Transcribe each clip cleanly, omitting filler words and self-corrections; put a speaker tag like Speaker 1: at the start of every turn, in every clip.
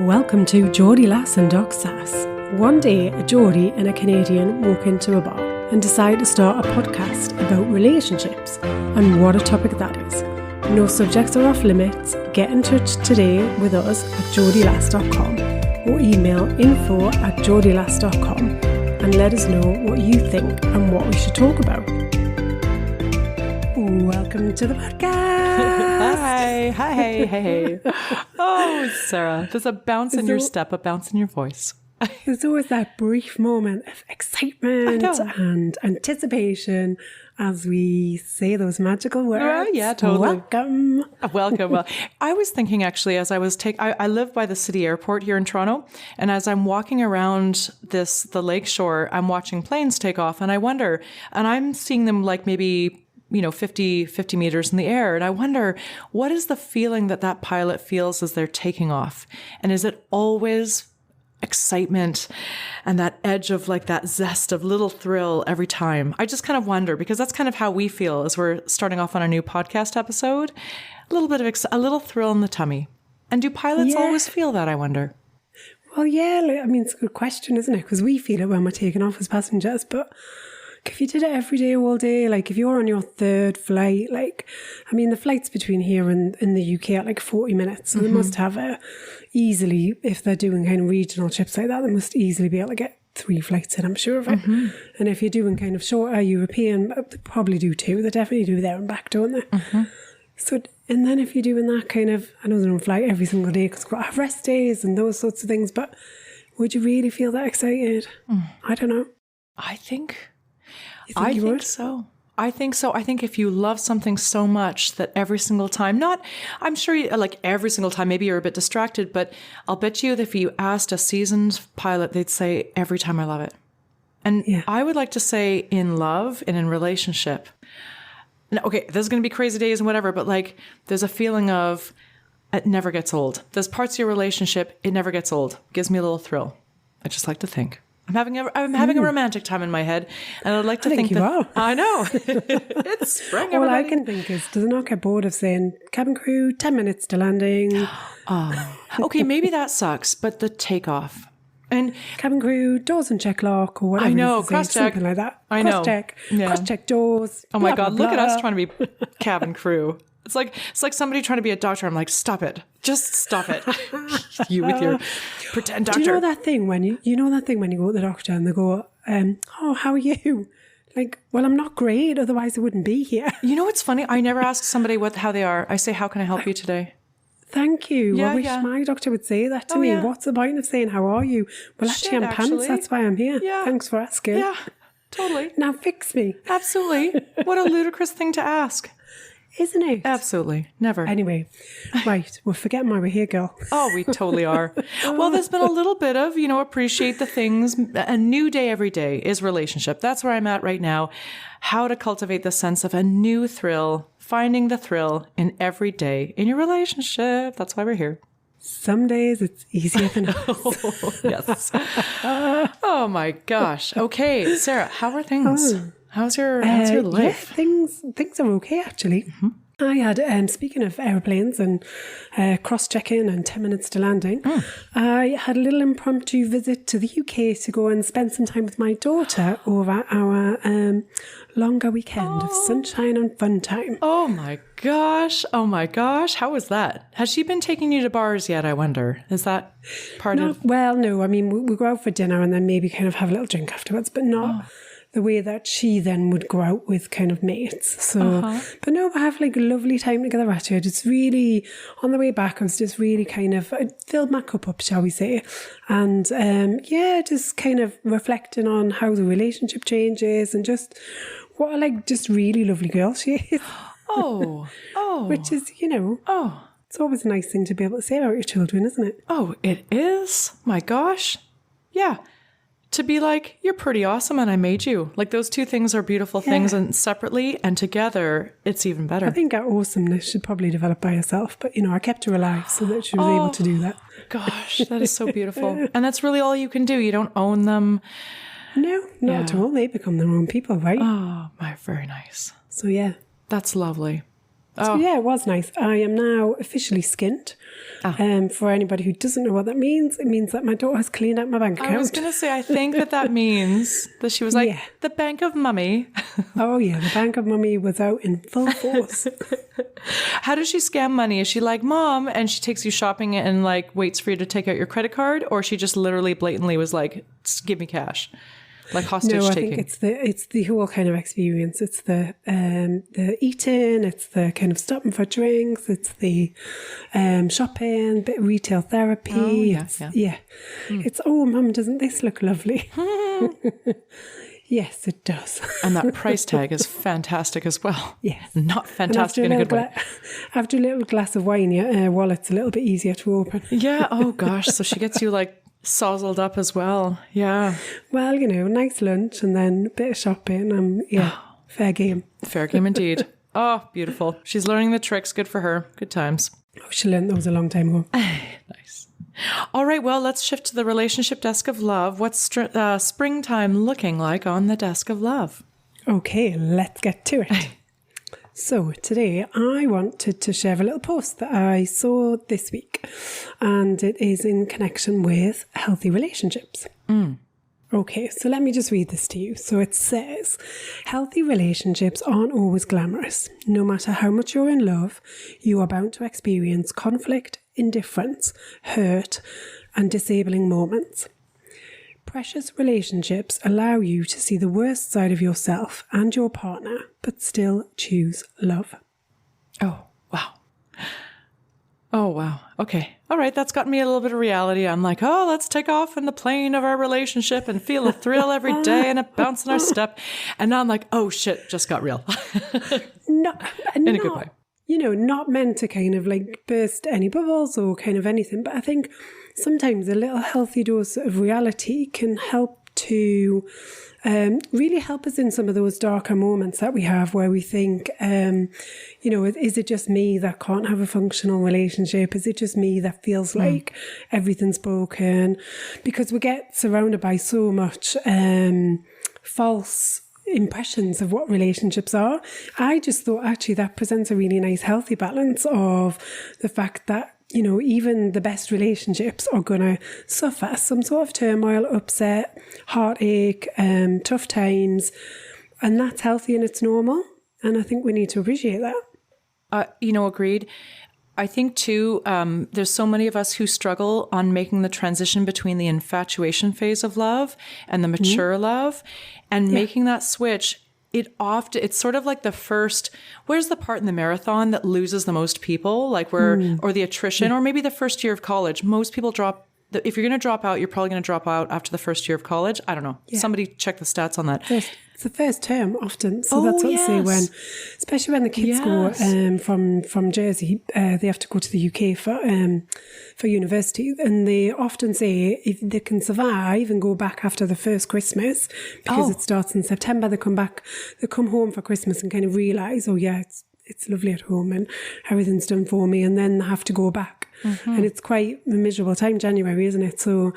Speaker 1: Welcome to Geordie Lass Doc Sass. One day, a Geordie and a Canadian walk into a bar and decide to start a podcast about relationships, and what a topic that is. No subjects are off limits. Get in touch today with us at geordielass.com or email info@geordielass.com and let us know what you think and what we should talk about. Welcome to the podcast.
Speaker 2: Hi. Oh, Sarah, there's a bounce in your step, a bounce in your voice.
Speaker 1: There's always that brief moment of excitement and anticipation as we say those magical words.
Speaker 2: Yeah, totally.
Speaker 1: Welcome.
Speaker 2: Well, I was thinking actually, as I was I live by the city airport here in Toronto, and as I'm walking around the lake shore, I'm watching planes take off, and I wonder, and I'm seeing them like maybe 50 meters in the air. And I wonder, what is the feeling that pilot feels as they're taking off? And is it always excitement and that edge of like that zest of little thrill every time? I just kind of wonder, because that's kind of how we feel as we're starting off on a new podcast episode. A little bit of a little thrill in the tummy. And do pilots always feel that, I wonder?
Speaker 1: Well, yeah, it's a good question, isn't it? Because we feel it when we're taking off as passengers, but if you did it every day, all day, like if you're on your third flight, the flights between here and in the UK are like 40 minutes. So they must have easily, if they're doing kind of regional trips like that, they must easily be able to get 3 flights in, I'm sure of it. And if you're doing kind of shorter European, they probably do 2. They definitely do there and back, don't they? So, and then if you're doing that kind of, I know they don't fly every single day because we've got to have rest days and those sorts of things, but would you really feel that excited? I don't know.
Speaker 2: I think so. I think so. I think if you love something so much that every single time, I'm sure like every single time, maybe you're a bit distracted, but I'll bet you that if you asked a seasoned pilot, they'd say, every time I love it. And I would like to say in love and in relationship. Okay, there's going to be crazy days and whatever, but like there's a feeling of it never gets old. There's parts of your relationship, it never gets old. Gives me a little thrill. I just like to think. I'm having a romantic time in my head, and I'd like to think
Speaker 1: you are.
Speaker 2: I know. It's spring.
Speaker 1: All I can think is, does it not get bored of saying cabin crew, 10 minutes to landing?
Speaker 2: Okay, maybe that sucks, but the takeoff. And
Speaker 1: cabin crew, doors and check lock, or whatever.
Speaker 2: I know, cross-check.
Speaker 1: Something like that.
Speaker 2: I know.
Speaker 1: Cross-check doors.
Speaker 2: Oh my God, look at us trying to be cabin crew. It's like somebody trying to be a doctor. I'm like, stop it. Just stop it. You with your pretend doctor.
Speaker 1: Do you know that thing when you go to the doctor and they go, oh, how are you? Like, well, I'm not great. Otherwise I wouldn't be here.
Speaker 2: You know what's funny? I never ask somebody how they are. I say, how can I help you today?
Speaker 1: Thank you. I wish my doctor would say that to me. Yeah. What's the point of saying, how are you? Well, actually, I'm pants. That's why I'm here. Yeah. Thanks for asking.
Speaker 2: Yeah, totally.
Speaker 1: Now fix me.
Speaker 2: Absolutely. What a ludicrous thing to ask.
Speaker 1: Isn't it?
Speaker 2: Absolutely. Never.
Speaker 1: Anyway, right. We're forgetting why we're here, girl.
Speaker 2: Oh, we totally are. Well, there's been a little bit of, appreciate the things. A new day every day is relationship. That's where I'm at right now. How to cultivate the sense of a new thrill, finding the thrill in every day in your relationship. That's why we're here.
Speaker 1: Some days it's easier than others.
Speaker 2: Yes. Oh my gosh. Okay, Sarah, how are things? How's your life?
Speaker 1: Yeah, things are okay, actually. I had, speaking of aeroplanes and cross-checking and 10 minutes to landing, I had a little impromptu visit to the UK to go and spend some time with my daughter over our longer weekend of sunshine and fun time.
Speaker 2: Oh my gosh. How was that? Has she been taking you to bars yet, I wonder? Is that part of...
Speaker 1: Well, no. I mean, we go out for dinner and then maybe kind of have a little drink afterwards, but not... the way that she then would go out with kind of mates. So, but no, I have like a lovely time together actually. It's really, on the way back, I was just really kind of, I filled my cup up, shall we say. And just kind of reflecting on how the relationship changes and just what a just really lovely girl she is. Oh. Which is, it's always a nice thing to be able to say about your children, isn't it?
Speaker 2: Oh, it is? My gosh. Yeah. To be like, you're pretty awesome and I made you. Like those two things are beautiful things, and separately and together, it's even better.
Speaker 1: I think our awesomeness should probably develop by herself, but I kept her alive so that she was able to do that.
Speaker 2: Gosh, that is so beautiful. And that's really all you can do. You don't own them.
Speaker 1: No, not at all. They become their own people, right?
Speaker 2: Oh, very nice.
Speaker 1: So yeah.
Speaker 2: That's lovely.
Speaker 1: So yeah, it was nice. I am now officially skint. For anybody who doesn't know what that means, it means that my daughter has cleaned out my bank account.
Speaker 2: I was going to say, I think that means that she was like, the bank of mummy.
Speaker 1: Oh yeah, the bank of mummy was out in full force.
Speaker 2: How does she scam money? Is she like, Mom, and she takes you shopping and like waits for you to take out your credit card? Or she just literally blatantly was like, give me cash? Like hostage taking?
Speaker 1: No, I think it's the whole kind of experience. It's the eating, it's the kind of stopping for drinks, it's the shopping, bit of retail therapy.
Speaker 2: Oh, yeah.
Speaker 1: It's, Mum, doesn't this look lovely? Yes, it does.
Speaker 2: And that price tag is fantastic as well.
Speaker 1: Yes.
Speaker 2: Not fantastic in a good way.
Speaker 1: After a little glass of wine, your wallet's a little bit easier to open.
Speaker 2: Yeah, oh gosh. So she gets you like sozzled up as well. Yeah.
Speaker 1: Well, nice lunch and then a bit of shopping and fair game.
Speaker 2: Fair game indeed. Oh, beautiful. She's learning the tricks. Good for her. Good times.
Speaker 1: Oh, she learned those a long time ago.
Speaker 2: Nice. All right, well, let's shift to the relationship desk of love. What's springtime looking like on the desk of love?
Speaker 1: Okay, let's get to it. So today I wanted to share a little post that I saw this week, and it is in connection with healthy relationships. Okay, so let me just read this to you. So it says, healthy relationships aren't always glamorous. No matter how much you're in love, you are bound to experience conflict, indifference, hurt, and disabling moments. Precious relationships allow you to see the worst side of yourself and your partner, but still choose love.
Speaker 2: Oh, wow. Oh, wow. Okay. All right. That's got me a little bit of reality. I'm like, let's take off in the plane of our relationship and feel a thrill every day and a bounce in our step. And now I'm like, oh, shit, just got real.
Speaker 1: In
Speaker 2: a good way.
Speaker 1: Not meant to kind of like burst any bubbles or kind of anything, but I think sometimes a little healthy dose of reality can help to really help us in some of those darker moments that we have where we think, is it just me that can't have a functional relationship? Is it just me that feels like everything's broken? Because we get surrounded by so much false impressions of what relationships are. I just thought actually that presents a really nice healthy balance of the fact that even the best relationships are going to suffer some sort of turmoil, upset, heartache, tough times. And that's healthy and it's normal. And I think we need to appreciate that.
Speaker 2: Agreed. I think too, there's so many of us who struggle on making the transition between the infatuation phase of love and the mature love, and making that switch. It's sort of like the first, where's the part in the marathon that loses the most people? Like or the attrition, or maybe the first year of college. Most people drop, if you're going to drop out, you're probably going to drop out after the first year of college. I don't know. Yeah. Somebody check the stats on that.
Speaker 1: It's the first term often. So that's what they say especially when the kids go from Jersey, they have to go to the UK for university. And they often say if they can survive and go back after the first Christmas, because it starts in September, they come home for Christmas and kind of realise, it's lovely at home and everything's done for me, and then they have to go back. And it's quite a miserable time, January, isn't it? So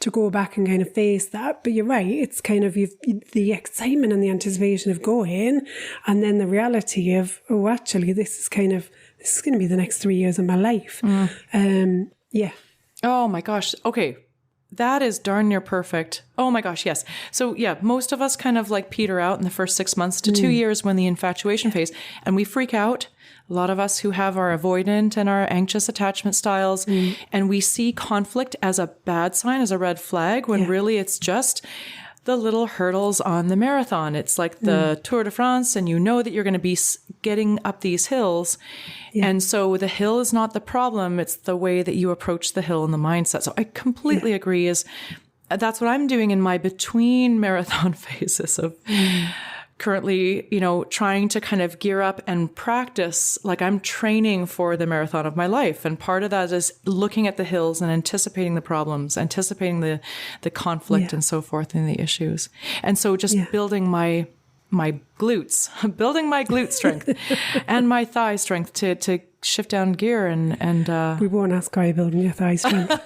Speaker 1: to go back and kind of face that. But you're right, it's kind of the excitement and the anticipation of going, and then the reality of, actually, this is going to be the next 3 years of my life.
Speaker 2: Oh my gosh. Okay. That is darn near perfect. Oh my gosh, yes. So most of us kind of like peter out in the first 6 months to 2 years when the infatuation phase, and we freak out. A lot of us who have our avoidant and our anxious attachment styles, and we see conflict as a bad sign, as a red flag, when really it's just the little hurdles on the marathon. It's like the Tour de France, and you know that you're going to be getting up these hills. Yeah. And so the hill is not the problem. It's the way that you approach the hill and the mindset. So I completely agree. That's what I'm doing in my between marathon phases of currently, trying to kind of gear up and practice, like I'm training for the marathon of my life. And part of that is looking at the hills and anticipating the problems, anticipating the conflict and so forth and the issues. And so just building my glutes, building my glute strength and my thigh strength to shift down gear and
Speaker 1: we won't ask how you're building your thigh strength.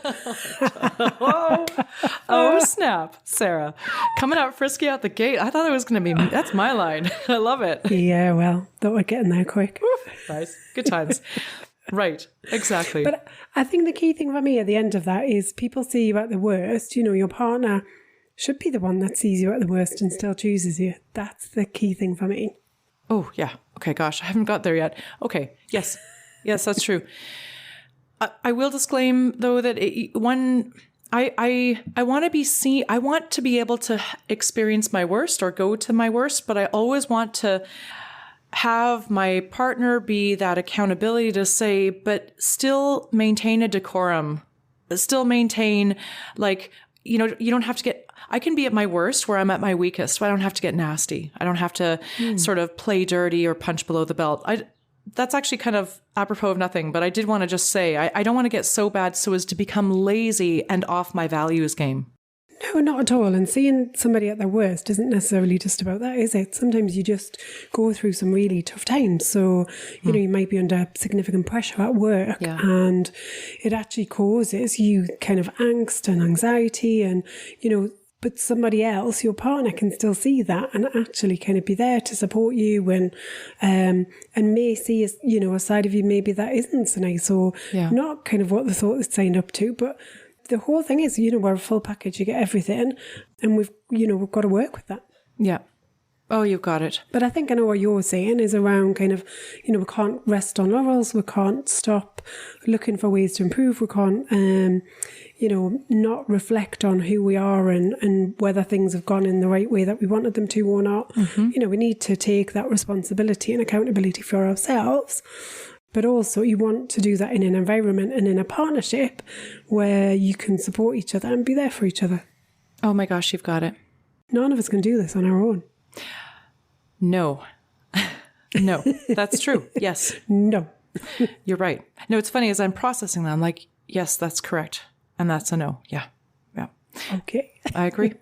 Speaker 2: oh snap, Sarah, coming out frisky out the gate. I thought it was going to be, that's my line. I love it.
Speaker 1: Yeah, well, thought we're getting there quick.
Speaker 2: Nice. Good times. Right. Exactly.
Speaker 1: But I think the key thing for me at the end of that is people see you at the worst. You know, your partner should be the one that sees you at the worst and still chooses you. That's the key thing for me.
Speaker 2: Oh, yeah. Okay, gosh, I haven't got there yet. Okay, yes. Yes, that's true. I will disclaim, though, that I want to be seen. I want to be able to experience my worst or go to my worst, but I always want to have my partner be that accountability to say, but still maintain a decorum, still maintain, like, you know, you don't have to get, I can be at my worst where I'm at my weakest, but I don't have to get nasty. I don't have to sort of play dirty or punch below the belt. That's actually kind of apropos of nothing, but I did want to just say, I don't want to get so bad so as to become lazy and off my values game.
Speaker 1: No, not at all. And seeing somebody at their worst isn't necessarily just about that, is it? Sometimes you just go through some really tough times. So, you know, you might be under significant pressure at work and it actually causes you kind of angst and anxiety and, you know, but somebody else, your partner, can still see that and actually kind of be there to support you and may see, you know, a side of you maybe that isn't so nice or not kind of what the thought is signed up to. But the whole thing is, you know, we're a full package. You get everything, and we've got to work with that. Yeah.
Speaker 2: Oh, you've got it.
Speaker 1: But I think I know what you're saying is around kind of, you know, we can't rest on laurels. We can't stop looking for ways to improve. We can't, you know, not reflect on who we are and whether things have gone in the right way that we wanted them to or not. You know, we need to take that responsibility and accountability for ourselves. But also you want to do that in an environment and in a partnership where you can support each other and be there for each other.
Speaker 2: Oh my gosh, you've got it.
Speaker 1: None of us can do this on our own.
Speaker 2: No. No, that's true. Yes.
Speaker 1: No.
Speaker 2: You're right. No, it's funny as I'm processing that, I'm like, yes, that's correct. And that's a no. Yeah. Yeah.
Speaker 1: Okay.
Speaker 2: I agree.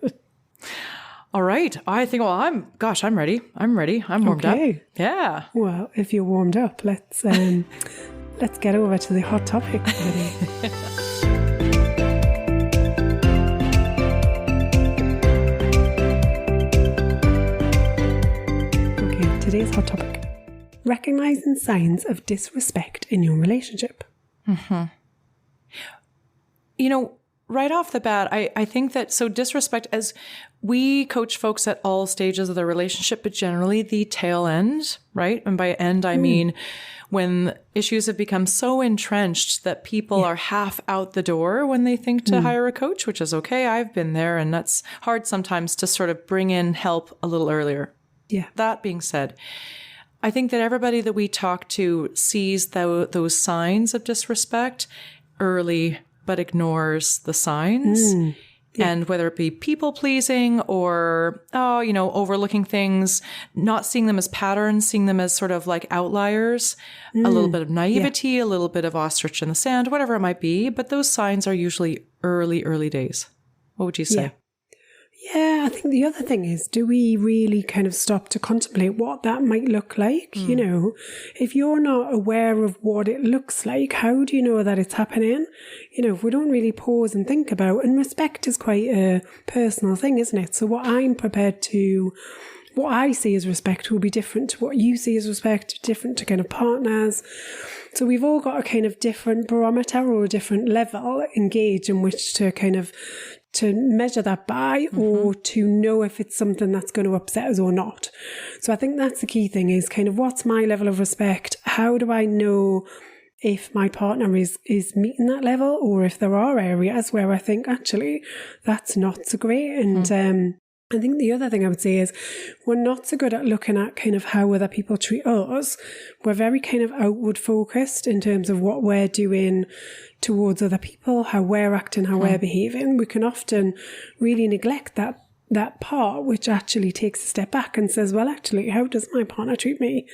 Speaker 2: All right. I think, well, I'm ready. I'm ready. I'm warmed up. Yeah.
Speaker 1: Well, if you're warmed up, let's get over to the hot topic for the day. Okay, today's hot topic. Recognizing signs of disrespect in your relationship.
Speaker 2: You know, right off the bat, I think that, so disrespect, as we coach folks at all stages of the relationship, but generally the tail end, right? And by end, I mean when issues have become so entrenched that people are half out the door when they think to hire a coach, which is okay. I've been there, and that's hard sometimes to sort of bring in help a little earlier.
Speaker 1: Yeah.
Speaker 2: That being said, I think that everybody that we talk to sees those signs of disrespect early, but ignores the signs. And whether it be people pleasing or, you know, overlooking things, not seeing them as patterns, seeing them as sort of like outliers, a little bit of naivety, a little bit of ostrich in the sand, whatever it might be. But those signs are usually early days. What would you say?
Speaker 1: Yeah, I think the other thing is, do we really kind of stop to contemplate what that might look like? You know, if you're not aware of what it looks like, how do you know that it's happening? You know, if we don't really pause and think about, and respect is quite a personal thing, isn't it? So what I see as respect will be different to what you see as respect, different to kind of partners. So we've all got a kind of different barometer or a different level engage in which to kind of to measure that by or to know if it's something that's going to upset us or not. So I think that's the key thing is kind of what's my level of respect? How do I know if my partner is meeting that level or if there are areas where I think actually that's not so great? And I think the other thing I would say is we're not so good at looking at kind of how other people treat us. We're very kind of outward focused in terms of what we're doing towards other people, how we're acting, how we're behaving. We can often really neglect that part, which actually takes a step back and says, well, actually, how does my partner treat me?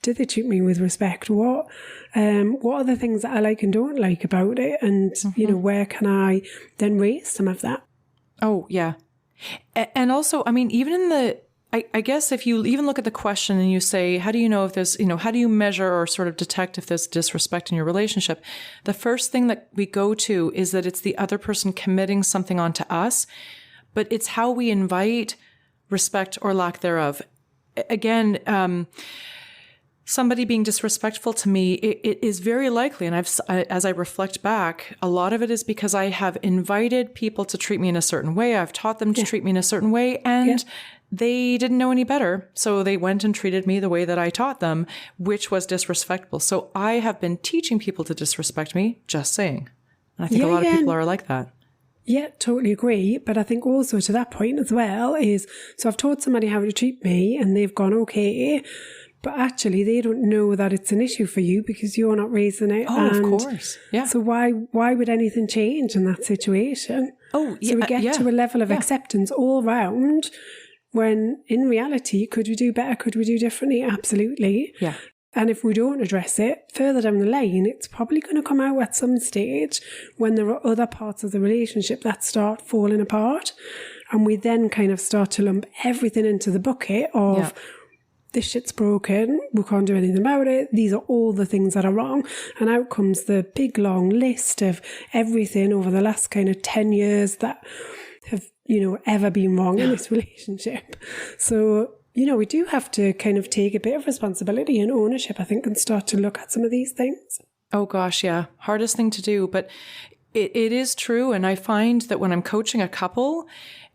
Speaker 1: Do they treat me with respect? What are the things that I like and don't like about it? And, you know, where can I then raise some of that?
Speaker 2: Oh, yeah. And also, I mean, even in I guess if you even look at the question and you say, how do you know if there's, how do you measure or sort of detect if there's disrespect in your relationship? The first thing that we go to is that it's the other person committing something onto us, but it's how we invite respect or lack thereof. Again, somebody being disrespectful to me, it is very likely, and as I reflect back, a lot of it is because I have invited people to treat me in a certain way. I've taught them to treat me in a certain way, and they didn't know any better. So they went and treated me the way that I taught them, which was disrespectful. So I have been teaching people to disrespect me, just saying. And I think a lot of people are like that.
Speaker 1: Yeah, totally agree. But I think also to that point as well is, so I've taught somebody how to treat me and they've gone okay, but actually they don't know that it's an issue for you because you're not raising it.
Speaker 2: Oh, of course. Yeah.
Speaker 1: So why would anything change in that situation?
Speaker 2: Oh, yeah.
Speaker 1: So we get to a level of acceptance all round when in reality, could we do better? Could we do differently? Absolutely.
Speaker 2: Yeah.
Speaker 1: And if we don't address it further down the line, it's probably going to come out at some stage when there are other parts of the relationship that start falling apart. And we then kind of start to lump everything into the bucket of this shit's broken, we can't do anything about it, these are all the things that are wrong. And out comes the big long list of everything over the last kind of 10 years that have, ever been wrong in this relationship. So, we do have to kind of take a bit of responsibility and ownership, I think, and start to look at some of these things.
Speaker 2: Oh gosh, yeah. Hardest thing to do. But it is true. And I find that when I'm coaching a couple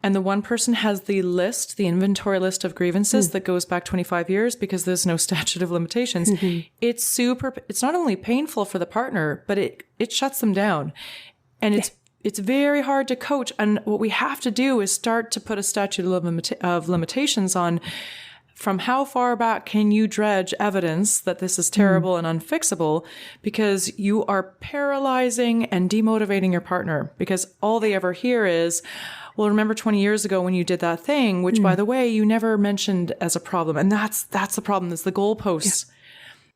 Speaker 2: and the one person has the inventory list of grievances that goes back 25 years because there's no statute of limitations, it's not only painful for the partner, but it shuts them down. And it's very hard to coach. And what we have to do is start to put a statute of limitations on from how far back can you dredge evidence that this is terrible and unfixable, because you are paralyzing and demotivating your partner, because all they ever hear is, well, remember 20 years ago when you did that thing, which by the way, you never mentioned as a problem. And that's the problem, is the goalposts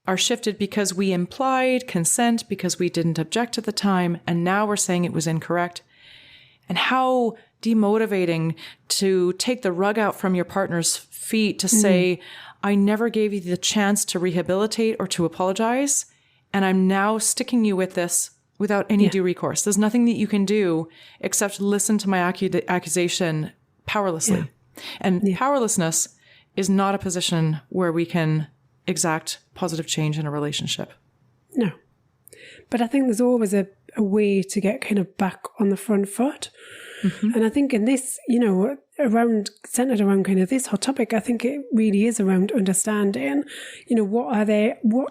Speaker 2: are shifted because we implied consent because we didn't object at the time. And now we're saying it was incorrect. And how demotivating to take the rug out from your partner's feet to say, I never gave you the chance to rehabilitate or to apologize. And I'm now sticking you with this without any due recourse. There's nothing that you can do except listen to my accusation powerlessly. And powerlessness is not a position where we can exact positive change in a relationship.
Speaker 1: No. But I think there's always a way to get kind of back on the front foot. And I think in this, centered around kind of this hot topic, I think it really is around understanding, what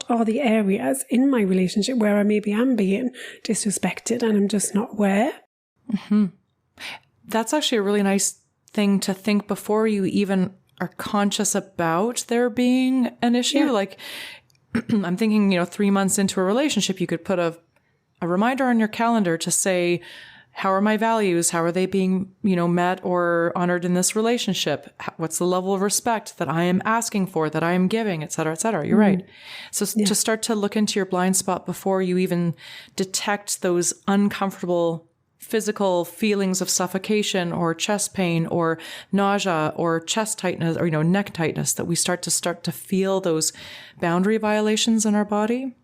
Speaker 1: are the areas in my relationship where I maybe am being disrespected and I'm just not aware.
Speaker 2: That's actually a really nice thing to think before you even are conscious about there being an issue. Like I'm thinking, 3 months into a relationship, you could put a reminder on your calendar to say, how are my values? How are they being, met or honored in this relationship? What's the level of respect that I am asking for, that I am giving, et cetera, et cetera. You're right. So to start to look into your blind spot before you even detect those uncomfortable physical feelings of suffocation or chest pain or nausea or chest tightness or, neck tightness, that we start to feel those boundary violations in our body.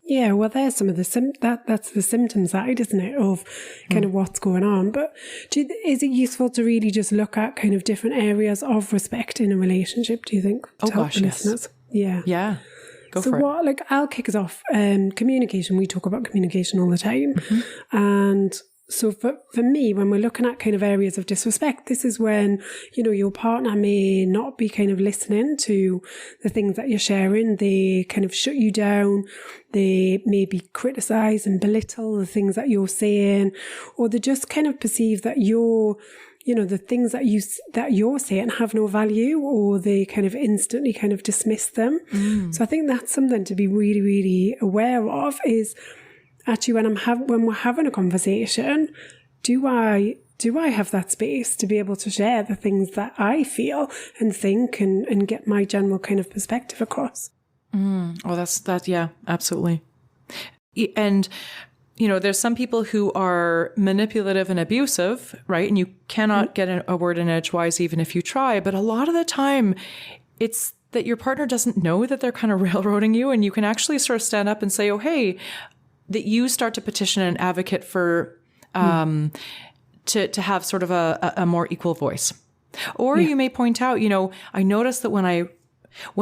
Speaker 1: Yeah, well, there's some of that's the symptom side, isn't it, of kind of what's going on. But is it useful to really just look at kind of different areas of respect in a relationship, do you think? Listeners? Yeah.
Speaker 2: Yeah. Go for it.
Speaker 1: I'll kick us off. Communication, we talk about communication all the time. And so for me, when we're looking at kind of areas of disrespect, this is when, your partner may not be kind of listening to the things that you're sharing. They kind of shut you down. They maybe criticize and belittle the things that you're saying, or they just kind of perceive that the things that you're saying have no value, or they kind of instantly kind of dismiss them. So I think that's something to be really, really aware of, is actually when we're having a conversation, do I have that space to be able to share the things that I feel and think and get my general kind of perspective across?
Speaker 2: Oh, that's that. Yeah, absolutely. And there's some people who are manipulative and abusive, right? And you cannot get a word in edgewise even if you try. But a lot of the time, it's that your partner doesn't know that they're kind of railroading you, and you can actually sort of stand up and say, oh, hey, that you start to petition and advocate for, to have sort of a more equal voice. Or you may point out, I noticed that when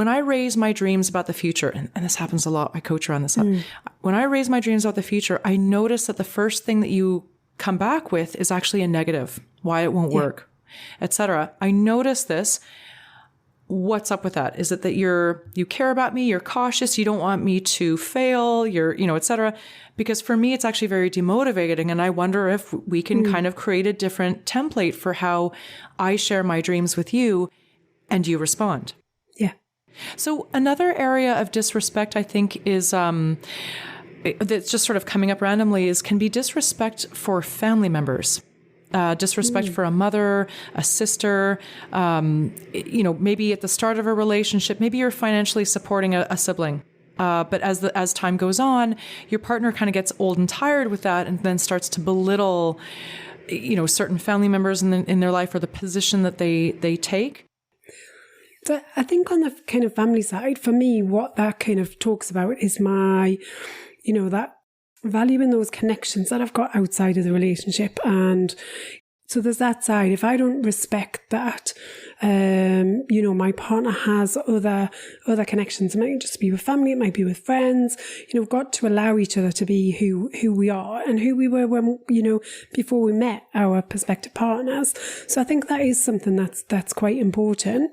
Speaker 2: I raise my dreams about the future, and this happens a lot, I coach around this. When I raise my dreams about the future, I notice that the first thing that you come back with is actually a negative, why it won't work, etc. I notice this. What's up with that? Is it that you care about me, you're cautious, you don't want me to fail, etc. Because for me, it's actually very demotivating. And I wonder if we can kind of create a different template for how I share my dreams with you and you respond.
Speaker 1: Yeah.
Speaker 2: So another area of disrespect, I think, is that's just sort of coming up randomly can be disrespect for family members. Disrespect for a mother, a sister, maybe at the start of a relationship, maybe you're financially supporting a sibling. But as time goes on, your partner kind of gets old and tired with that and then starts to belittle, certain family members in their life or the position that they take.
Speaker 1: So I think on the kind of family side, for me, what that kind of talks about is my, that valuing those connections that I've got outside of the relationship. And so there's that side. If I don't respect that, my partner has other connections. It might just be with family, it might be with friends. We've got to allow each other to be who we are and who we were when, before we met our prospective partners. So I think that is something that's quite important.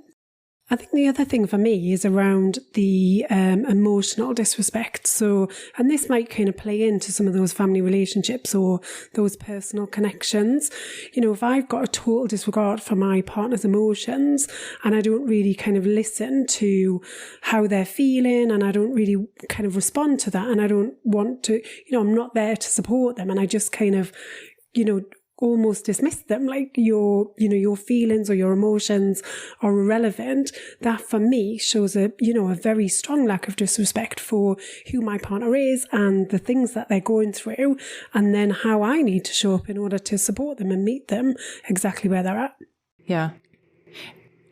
Speaker 1: I think the other thing for me is around the emotional disrespect. So, and this might kind of play into some of those family relationships or those personal connections. If I've got a total disregard for my partner's emotions and I don't really kind of listen to how they're feeling and I don't really kind of respond to that and I don't want to, I'm not there to support them and I just kind of, almost dismiss them like your feelings or your emotions are irrelevant. That for me shows a very strong lack of disrespect for who my partner is and the things that they're going through and then how I need to show up in order to support them and meet them exactly where they're at.
Speaker 2: Yeah.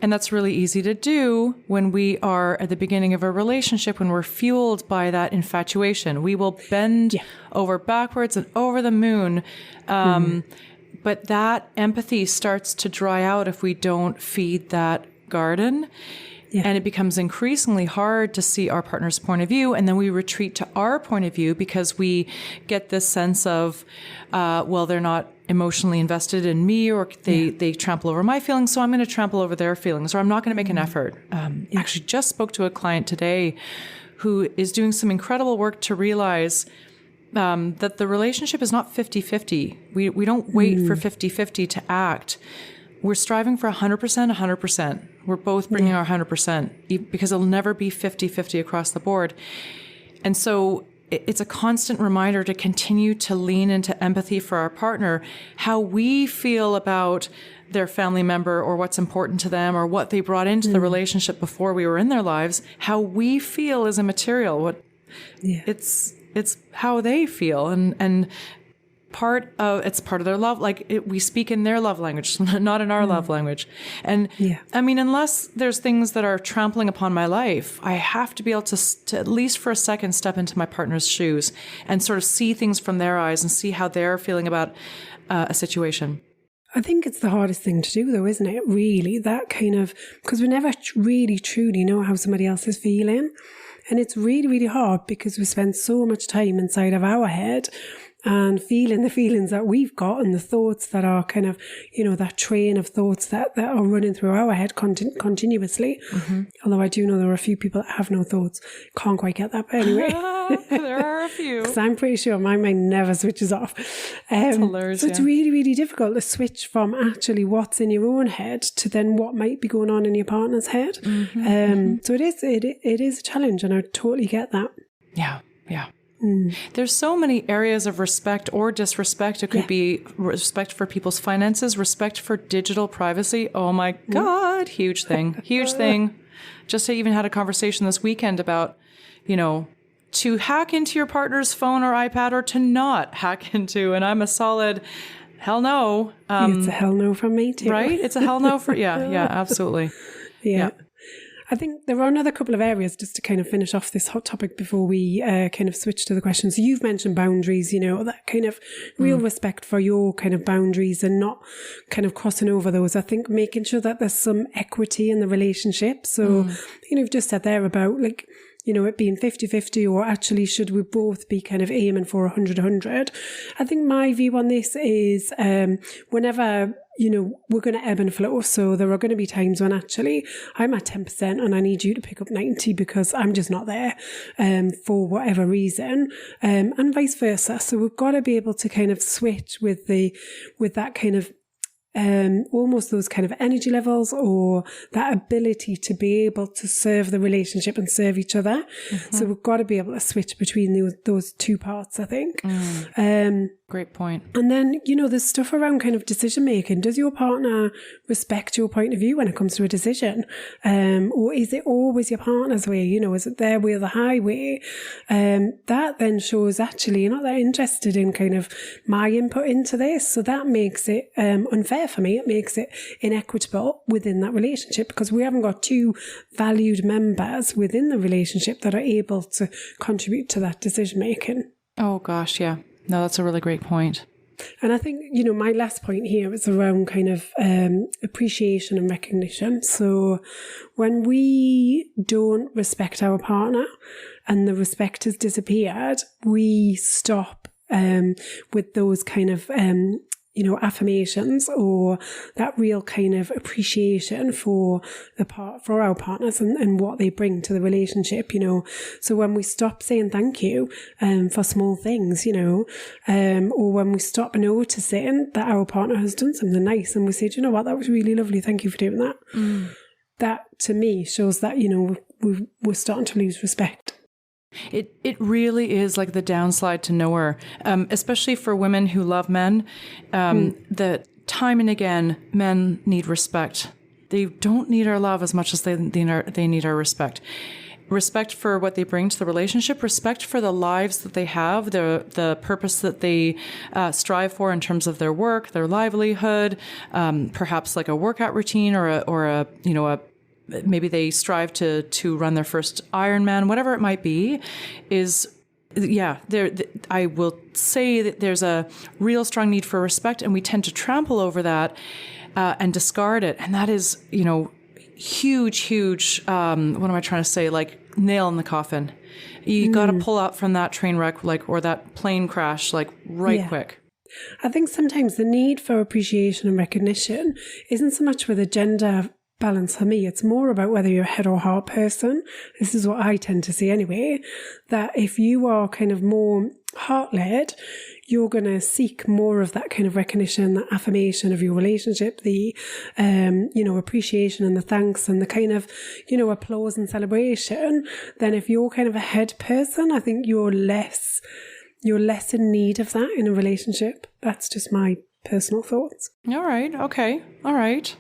Speaker 2: And that's really easy to do when we are at the beginning of a relationship, when we're fueled by that infatuation. We will bend over backwards and over the moon. But that empathy starts to dry out if we don't feed that garden. Yeah. And it becomes increasingly hard to see our partner's point of view. And then we retreat to our point of view because we get this sense of, they're not emotionally invested in me or they trample over my feelings. So I'm going to trample over their feelings or I'm not going to make an effort. Actually just spoke to a client today who is doing some incredible work to realize that the relationship is not 50-50. We don't wait for 50-50 to act. We're striving for 100%, 100%. We're both bringing our 100% because it'll never be 50-50 across the board. And so it's a constant reminder to continue to lean into empathy for our partner, how we feel about their family member or what's important to them or what they brought into the relationship before we were in their lives. How we feel is immaterial. It's how they feel and it's part of their love. We speak in their love language, not in our love language. And I mean, unless there's things that are trampling upon my life, I have to be able to at least for a second step into my partner's shoes and sort of see things from their eyes and see how they're feeling about a situation.
Speaker 1: I think it's the hardest thing to do though, isn't it? Really, that kind of, because we never really truly know how somebody else is feeling. And it's really, really hard because we spend so much time inside of our head and feeling the feelings that we've got and the thoughts that are kind of, that train of thoughts that are running through our head continuously. Although I do know there are a few people that have no thoughts. Can't quite get that, but anyway.
Speaker 2: There are a few.
Speaker 1: Because I'm pretty sure my mind never switches off.
Speaker 2: That's hilarious,
Speaker 1: so it's really, really difficult to switch from actually what's in your own head to then what might be going on in your partner's head. So it is a challenge and I totally get that.
Speaker 2: Yeah. There's so many areas of respect or disrespect. It could be respect for people's finances, respect for digital privacy. Oh my God, huge thing. Just I even had a conversation this weekend about, to hack into your partner's phone or iPad or to not hack into. And I'm a solid hell no.
Speaker 1: It's a hell no from me too.
Speaker 2: Right? It's a hell no for, yeah, absolutely.
Speaker 1: Yeah. I think there are another couple of areas just to kind of finish off this hot topic before we kind of switch to the questions. So you've mentioned boundaries, that kind of real respect for your kind of boundaries and not kind of crossing over those. I think making sure that there's some equity in the relationship. So, you've just said there about like, it being 50-50 or actually should we both be kind of aiming for 100-100. I think my view on this is whenever, we're going to ebb and flow. So there are going to be times when actually I'm at 10% and I need you to pick up 90 because I'm just not there for whatever reason and vice versa. So we've got to be able to kind of switch with that kind of almost those kind of energy levels or that ability to be able to serve the relationship and serve each other. So we've got to be able to switch between those two parts, I think.
Speaker 2: Great point.
Speaker 1: And then, there's stuff around kind of decision making. Does your partner respect your point of view when it comes to a decision? Or is it always your partner's way? Is it their way or the highway? That then shows actually you're not that interested in kind of my input into this. So that makes it unfair for me. It makes it inequitable within that relationship because we haven't got two valued members within the relationship that are able to contribute to that decision making.
Speaker 2: Oh gosh, yeah. No, that's a really great point.
Speaker 1: And I think, my last point here is around kind of appreciation and recognition. So when we don't respect our partner and the respect has disappeared, we stop with those kind of affirmations or that real kind of appreciation for our partners and what they bring to the relationship, So when we stop saying thank you for small things, or when we stop noticing that our partner has done something nice and we say, do you know what, that was really lovely, thank you for doing that. That to me shows that, we're starting to lose respect.
Speaker 2: It really is like the downslide to nowhere, especially for women who love men, that time and again, men need respect. They don't need our love as much as they need our respect. Respect for what they bring to the relationship, respect for the lives that they have, the purpose that they strive for in terms of their work, their livelihood, perhaps like a workout routine or a maybe they strive to run their first Ironman, whatever it might be, I will say that there's a real strong need for respect, and we tend to trample over that and discard it. And that is, huge, what am I trying to say? Like nail in the coffin. You got to pull out from that train wreck, or that plane crash, quick.
Speaker 1: I think sometimes the need for appreciation and recognition isn't so much with a gender balance for me. It's more about whether you're a head or heart person. This is what I tend to see anyway, that if you are kind of more heart-led, you're going to seek more of that kind of recognition, that affirmation of your relationship, the, appreciation and the thanks and the kind of, applause and celebration. Then if you're kind of a head person, I think you're less in need of that in a relationship. That's just my personal thoughts.
Speaker 2: All right. Okay. All right.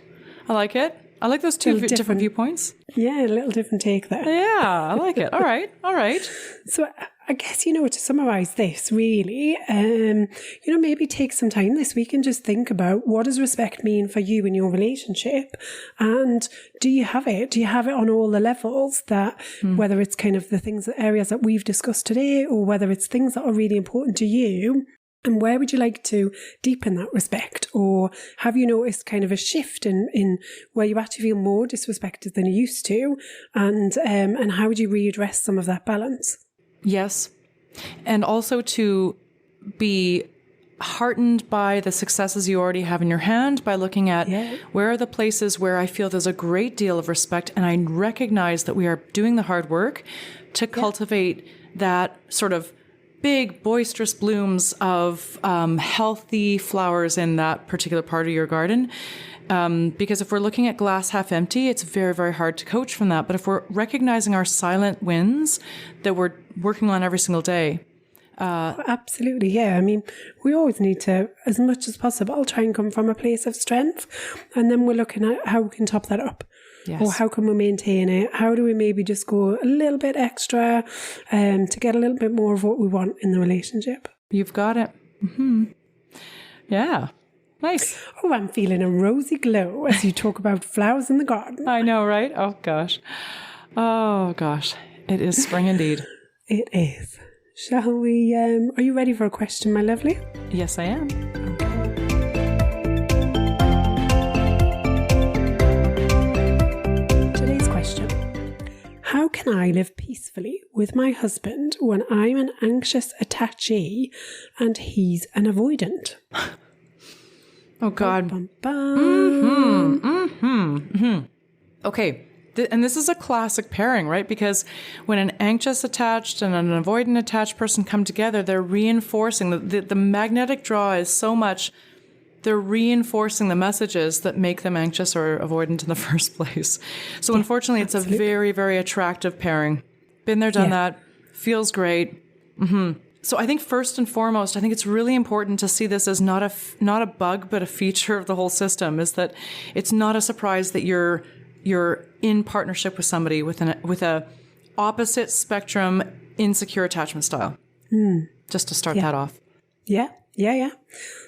Speaker 2: I like it. I like those two different viewpoints.
Speaker 1: Yeah, a little different take there.
Speaker 2: Yeah, I like it. All right. All right.
Speaker 1: So I guess, to summarise this really, maybe take some time this week and just think about what does respect mean for you in your relationship? And do you have it? Do you have it on all the levels that, whether it's kind of the areas that we've discussed today, or whether it's things that are really important to you? And where would you like to deepen that respect? Or have you noticed kind of a shift in where you actually feel more disrespected than you used to? And how would you readdress some of that balance?
Speaker 2: Yes. And also to be heartened by the successes you already have in your hand, by looking at where are the places where I feel there's a great deal of respect, and I recognize that we are doing the hard work to cultivate that sort of big, boisterous blooms of healthy flowers in that particular part of your garden. Because if we're looking at glass half empty, it's very, very hard to coach from that. But if we're recognizing our silent wins that we're working on every single day.
Speaker 1: Absolutely, yeah. I mean, we always need to, as much as possible, try and come from a place of strength. And then we're looking at how we can top that up.
Speaker 2: Yes.
Speaker 1: Or how can we maintain it? How do we maybe just go a little bit extra to get a little bit more of what we want in the relationship?
Speaker 2: You've got it. Mm-hmm. Yeah. Nice.
Speaker 1: Oh, I'm feeling a rosy glow as you talk about flowers in the garden.
Speaker 2: I know, right? Oh, gosh. Oh, gosh. It is spring indeed.
Speaker 1: It is. Shall we, are you ready for a question, my lovely?
Speaker 2: Yes, I am.
Speaker 1: Today's question. How can I live peacefully with my husband when I'm an anxious attachee and he's an avoidant?
Speaker 2: Oh, God.
Speaker 1: Bum, bum, bum.
Speaker 2: Okay. And this is a classic pairing, right? Because when an anxious attached and an avoidant attached person come together, they're reinforcing. The magnetic draw is so much, they're reinforcing the messages that make them anxious or avoidant in the first place. So unfortunately, it's a very, very attractive pairing. Been there, done that. Feels great. So I think first and foremost, I think it's really important to see this as not a bug, but a feature of the whole system, is that it's not a surprise that you're in partnership with somebody with a opposite spectrum insecure attachment style. Just to start that off. Yeah.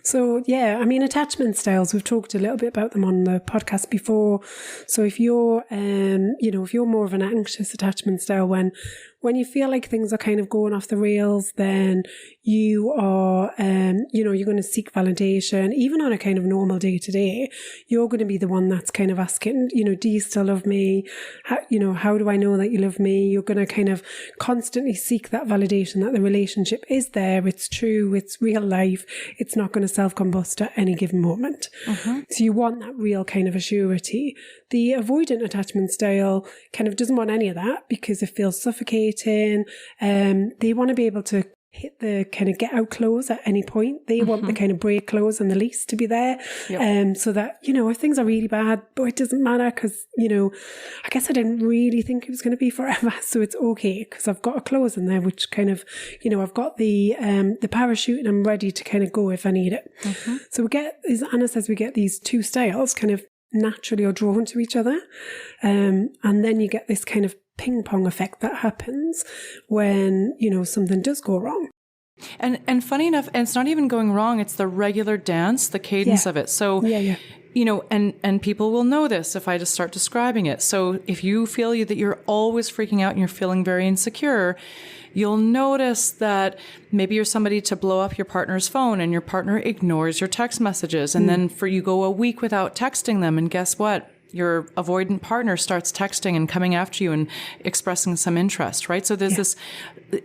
Speaker 1: So, I mean, attachment styles, we've talked a little bit about them on the podcast before. So if you're, if you're more of an anxious attachment style, when you feel like things are kind of going off the rails, then you are, you're going to seek validation. Even on a kind of normal day to day, you're going to be the one that's kind of asking, do you still love me? How do I know that you love me? You're going to kind of constantly seek that validation that the relationship is there. It's true. It's real life. It's not going to self-combust at any given moment. So you want that real kind of a surety. The avoidant attachment style kind of doesn't want any of that because it feels suffocating. They want to be able to hit the kind of get out clause at any point. They want the kind of break clause and the lease to be there. So that, if things are really bad, but it doesn't matter because, I guess I didn't really think it was going to be forever. So it's okay because I've got a clause in there, which kind of, I've got the parachute and I'm ready to kind of go if I need it. So we get, as Anna says, we get these two styles kind of naturally are drawn to each other. And then you get this kind of ping pong effect that happens when, something does go wrong.
Speaker 2: And funny enough, and it's not even going wrong, it's the regular dance, the cadence of it. So, and people will know this if I just start describing it. So if you feel that you're always freaking out and you're feeling very insecure, you'll notice that maybe you're somebody to blow up your partner's phone and your partner ignores your text messages. And then you go a week without texting them. And guess what? Your avoidant partner starts texting and coming after you and expressing some interest, right? So there's this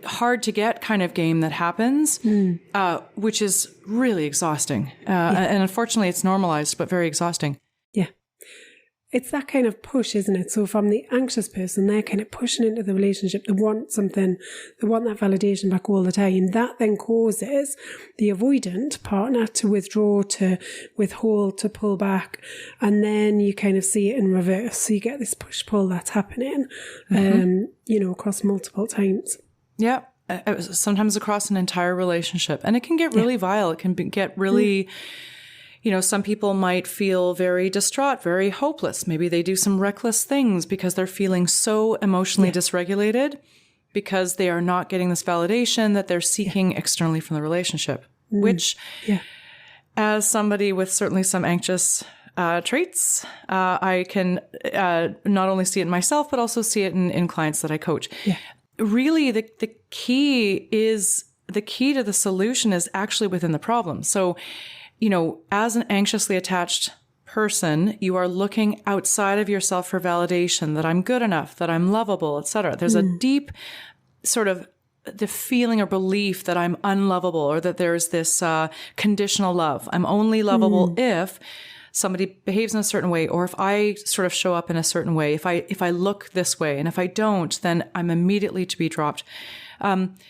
Speaker 2: hard to get kind of game that happens, which is really exhausting. And unfortunately, it's normalized, but very exhausting. Yeah.
Speaker 1: It's that kind of push, isn't it? So if I'm the anxious person, they're kind of pushing into the relationship. They want something, they want that validation back all the time. That then causes the avoidant partner to withdraw, to withhold, to pull back. And then you kind of see it in reverse. So you get this push-pull that's happening, across multiple times.
Speaker 2: Yeah. Sometimes across an entire relationship. And it can get really vile. It can get really... some people might feel very distraught, very hopeless. Maybe they do some reckless things because they're feeling so emotionally dysregulated because they are not getting this validation that they're seeking externally from the relationship, which as somebody with certainly some anxious traits, I can not only see it in myself, but also see it in clients that I coach. Yeah. Really, the key to the solution is actually within the problem. So, as an anxiously attached person, you are looking outside of yourself for validation, that I'm good enough, that I'm lovable, etc. There's a deep sort of the feeling or belief that I'm unlovable, or that there's this conditional love. I'm only lovable if somebody behaves in a certain way, or if I sort of show up in a certain way, if I look this way, and if I don't, then I'm immediately to be dropped.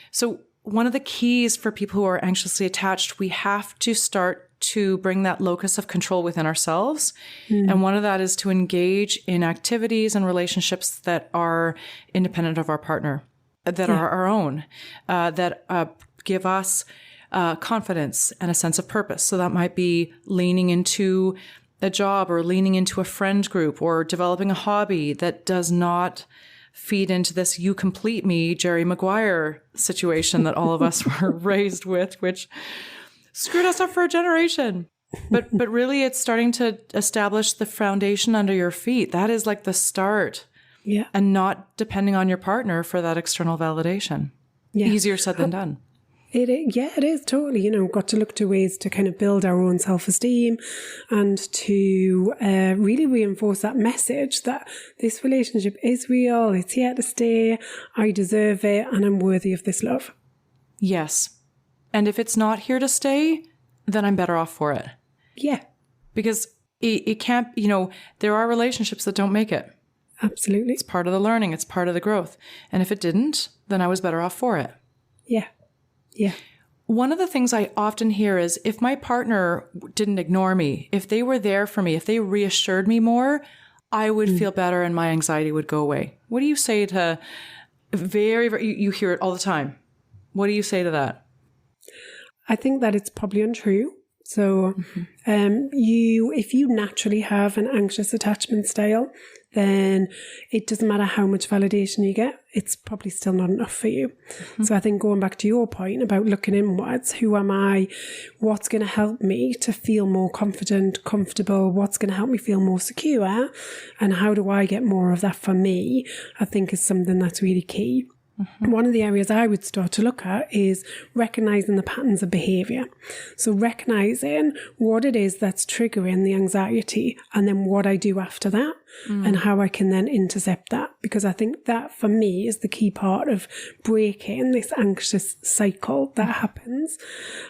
Speaker 2: So one of the keys for people who are anxiously attached, we have to start to bring that locus of control within ourselves. And one of that is to engage in activities and relationships that are independent of our partner, that are our own, that give us confidence and a sense of purpose. So that might be leaning into a job or leaning into a friend group or developing a hobby that does not feed into this "you complete me" Jerry Maguire situation that all of us were raised with, which screwed us up for a generation. But really, it's starting to establish the foundation under your feet. That is like the start.
Speaker 1: Yeah.
Speaker 2: And not depending on your partner for that external validation. Yeah. Easier said than done.
Speaker 1: It is totally, got to look to ways to kind of build our own self-esteem and to really reinforce that message that this relationship is real, it's here to stay, I deserve it, and I'm worthy of this love.
Speaker 2: Yes. And if it's not here to stay, then I'm better off for it.
Speaker 1: Yeah.
Speaker 2: Because it can't, there are relationships that don't make it.
Speaker 1: Absolutely.
Speaker 2: It's part of the learning. It's part of the growth. And if it didn't, then I was better off for it.
Speaker 1: Yeah. Yeah.
Speaker 2: One of the things I often hear is if my partner didn't ignore me, if they were there for me, if they reassured me more, I would feel better and my anxiety would go away. What do you say to you hear it all the time. What do you say to that? I
Speaker 1: think that it's probably untrue. So if you naturally have an anxious attachment style, then it doesn't matter how much validation you get, it's probably still not enough for you. Mm-hmm. So I think going back to your point about looking inwards, who am I? What's going to help me to feel more confident, comfortable? What's going to help me feel more secure? And how do I get more of that for me? I think is something that's really key. Mm-hmm. One of the areas I would start to look at is recognizing the patterns of behavior. So recognizing what it is that's triggering the anxiety and then what I do after that and how I can then intercept that. Because I think that for me is the key part of breaking this anxious cycle that happens.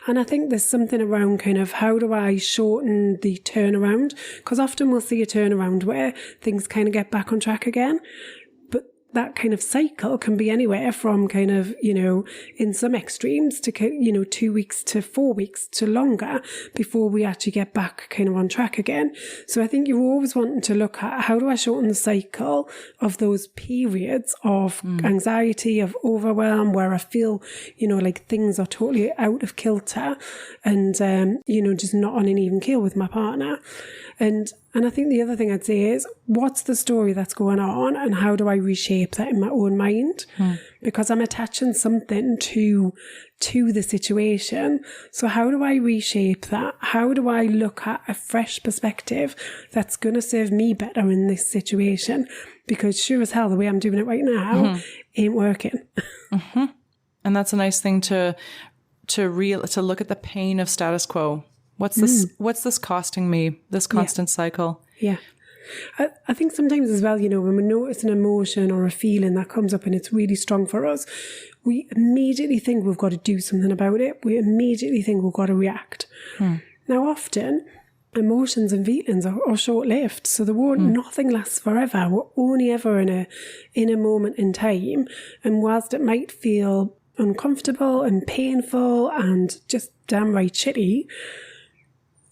Speaker 1: And I think there's something around kind of how do I shorten the turnaround? Because often we'll see a turnaround where things kind of get back on track again. That kind of cycle can be anywhere from kind of, in some extremes to, 2 weeks to 4 weeks to longer before we actually get back kind of on track again. So I think you're always wanting to look at how do I shorten the cycle of those periods of anxiety, of overwhelm, where I feel, like things are totally out of kilter and, just not on an even keel with my partner. And I think the other thing I'd say is, what's the story that's going on and how do I reshape that in my own mind? Because I'm attaching something to the situation. So how do I reshape that? How do I look at a fresh perspective that's going to serve me better in this situation? Because sure as hell, the way I'm doing it right now ain't working.
Speaker 2: And that's a nice thing to look at the pain of status quo. What's this costing me, this constant cycle? Yeah.
Speaker 1: I think sometimes as well, when we notice an emotion or a feeling that comes up and it's really strong for us, we immediately think we've got to do something about it. We immediately think we've got to react. Now, often emotions and feelings are short-lived, so nothing lasts forever. We're only ever in a moment in time. And whilst it might feel uncomfortable and painful and just downright shitty,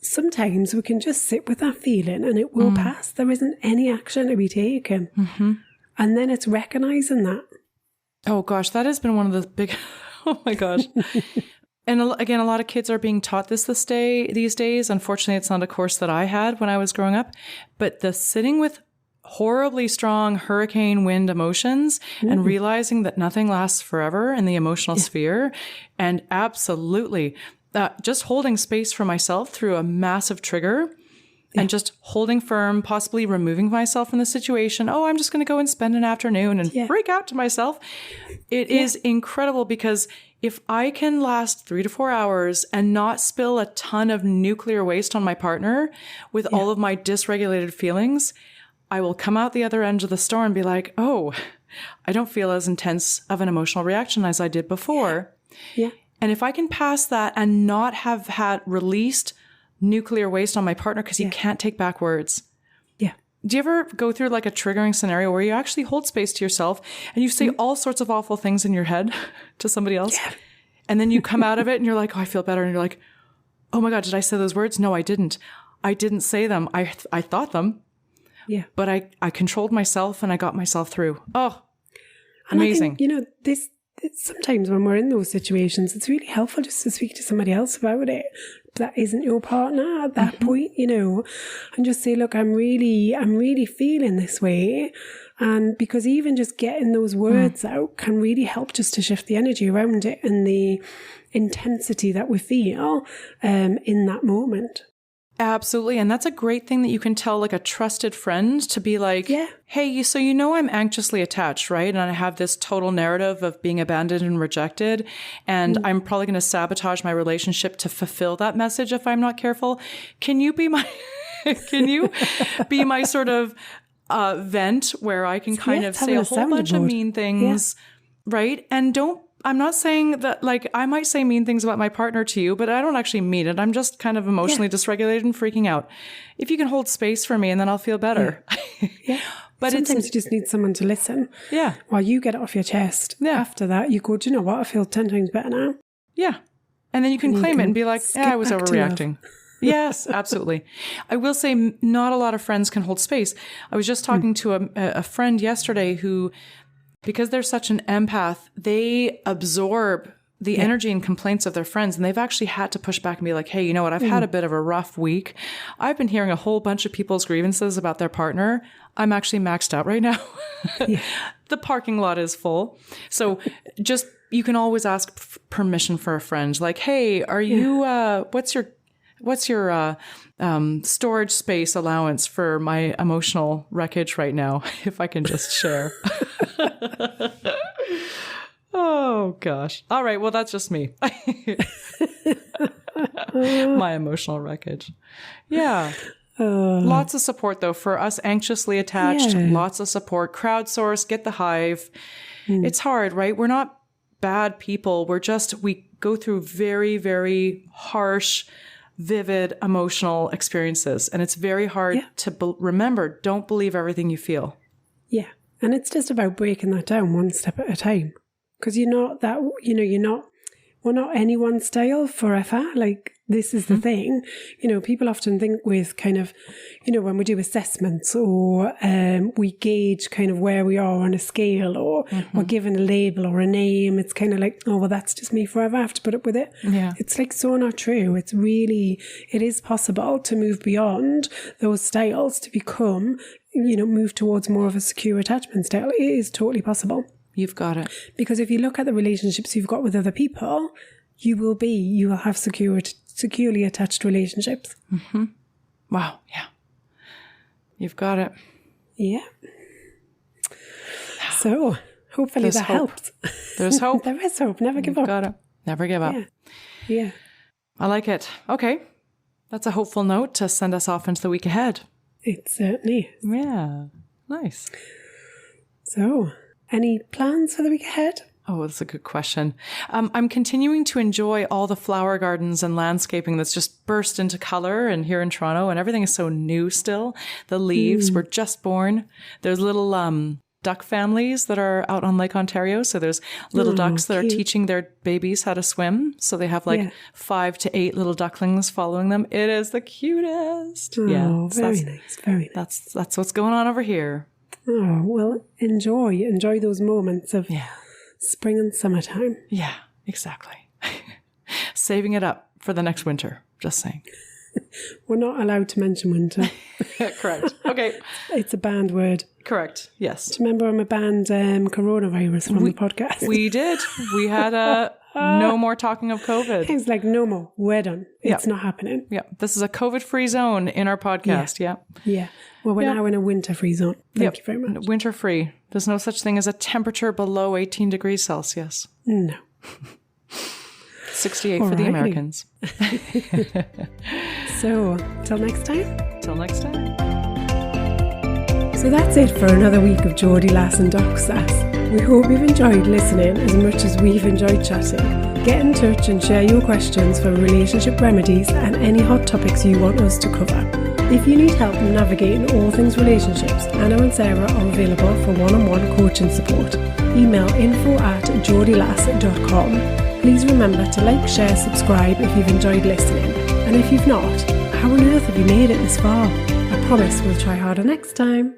Speaker 1: sometimes we can just sit with that feeling and it will pass. There isn't any action to be taken. And then it's recognizing that.
Speaker 2: Oh gosh, that has been one of the big, oh my gosh. And again, a lot of kids are being taught these days. Unfortunately, it's not a course that I had when I was growing up, but the sitting with horribly strong hurricane wind emotions and realizing that nothing lasts forever in the emotional sphere. And absolutely, just holding space for myself through a massive trigger and just holding firm, possibly removing myself from the situation. Oh, I'm just going to go and spend an afternoon and freak out to myself. It is incredible because if I can last 3 to 4 hours and not spill a ton of nuclear waste on my partner with all of my dysregulated feelings, I will come out the other end of the storm and be like, oh, I don't feel as intense of an emotional reaction as I did before. Yeah. And if I can pass that and not have had released nuclear waste on my partner because he can't take back words. Yeah. Do you ever go through like a triggering scenario where you actually hold space to yourself and you say all sorts of awful things in your head to somebody else? Yeah. And then you come out of it and you're like, oh, I feel better. And you're like, oh my God, did I say those words? No, I didn't. I didn't say them. I thought them. Yeah. But I controlled myself and I got myself through. Oh, amazing.
Speaker 1: And I think, sometimes when we're in those situations, it's really helpful just to speak to somebody else about it, that isn't your partner at that point, you know, and just say, look, I'm really feeling this way. And because even just getting those words out can really help just to shift the energy around it and the intensity that we feel in that moment.
Speaker 2: Absolutely. And that's a great thing that you can tell like a trusted friend to be like, hey, so you know I'm anxiously attached, right? And I have this total narrative of being abandoned and rejected. And I'm probably going to sabotage my relationship to fulfill that message if I'm not careful. Can you be my sort of vent where I can kind of say a whole bunch of mean things, right? And I'm not saying that, like, I might say mean things about my partner to you, but I don't actually mean it. I'm just kind of emotionally dysregulated and freaking out. If you can hold space for me, and then I'll feel better. But
Speaker 1: sometimes you just need someone to listen.
Speaker 2: Yeah.
Speaker 1: While you get it off your chest. Yeah. After that, you go, do you know what? I feel 10 times better now.
Speaker 2: Yeah. And then you can claim it and be like, I was overreacting. Yes, absolutely. I will say not a lot of friends can hold space. I was just talking to a friend yesterday who, because they're such an empath, they absorb the energy and complaints of their friends. And they've actually had to push back and be like, hey, you know what? I've had a bit of a rough week. I've been hearing a whole bunch of people's grievances about their partner. I'm actually maxed out right now. The parking lot is full. So just, you can always ask permission for a friend. Like, hey, are you, what's your storage space allowance for my emotional wreckage right now? If I can just share. Oh, gosh. All right. Well, that's just me. My emotional wreckage. Yeah. Lots of support, though, for us anxiously attached. Lots of support. Crowdsource, get the hive. It's hard, right? We're not bad people. We go through very, very harsh, vivid emotional experiences. And it's very hard to remember, don't believe everything you feel. Yeah.
Speaker 1: And it's just about breaking that down one step at a time. Because we're not anyone's style forever. Like, this is the thing. You know, people often think with kind of, you know, when we do assessments or we gauge kind of where we are on a scale or we're given a label or a name, it's kind of like, oh, well, that's just me forever. I have to put up with it. Yeah. It's like so not true. It is possible to move beyond those styles to become, you know, move towards more of a secure attachment style. It is totally possible.
Speaker 2: You've got it.
Speaker 1: Because if you look at the relationships you've got with other people, you will have securely attached relationships.
Speaker 2: Mm-hmm. Wow. Yeah. You've got it.
Speaker 1: Yeah. So hopefully that helps.
Speaker 2: There's hope.
Speaker 1: There is hope. Never give up.
Speaker 2: Got it. Never give up.
Speaker 1: Yeah.
Speaker 2: I like it. Okay. That's a hopeful note to send us off into the week ahead.
Speaker 1: It certainly is.
Speaker 2: Yeah. Nice.
Speaker 1: So, any plans for the week ahead?
Speaker 2: Oh, that's a good question. I'm continuing to enjoy all the flower gardens and landscaping that's just burst into color and here in Toronto, and everything is so new still. The leaves were just born. There's little duck families that are out on Lake Ontario. So there's little ducks that are teaching their babies how to swim. So they have 5 to 8 little ducklings following them. It is the cutest.
Speaker 1: Oh, very nice. Very nice.
Speaker 2: That's what's going on over here.
Speaker 1: Oh, well, enjoy those moments of spring and summertime.
Speaker 2: Yeah, exactly. Saving it up for the next winter. Just saying.
Speaker 1: We're not allowed to mention winter.
Speaker 2: Correct. Okay.
Speaker 1: It's a banned word.
Speaker 2: Correct. Yes.
Speaker 1: Do you remember when we banned coronavirus from the podcast?
Speaker 2: We did. We had no more talking of COVID.
Speaker 1: It's like, no more. We're done. It's not happening.
Speaker 2: Yeah. This is a COVID-free zone in our podcast.
Speaker 1: Yeah. Well, we're now in a winter-free zone. Thank you very much.
Speaker 2: Winter-free. There's no such thing as a temperature below 18 degrees Celsius.
Speaker 1: No.
Speaker 2: 68 for the Americans.
Speaker 1: So, till next time.
Speaker 2: Till next time.
Speaker 1: So that's it for another week of Geordie Lass and Doc Sass. We hope you've enjoyed listening as much as we've enjoyed chatting. Get in touch and share your questions for relationship remedies and any hot topics you want us to cover. If you need help navigating all things relationships, Anna and Sara are available for one-on-one coaching support. Email info@geordielass.com. Please remember to like, share, subscribe if you've enjoyed listening. And if you've not, how on earth have you made it this far? I promise we'll try harder next time.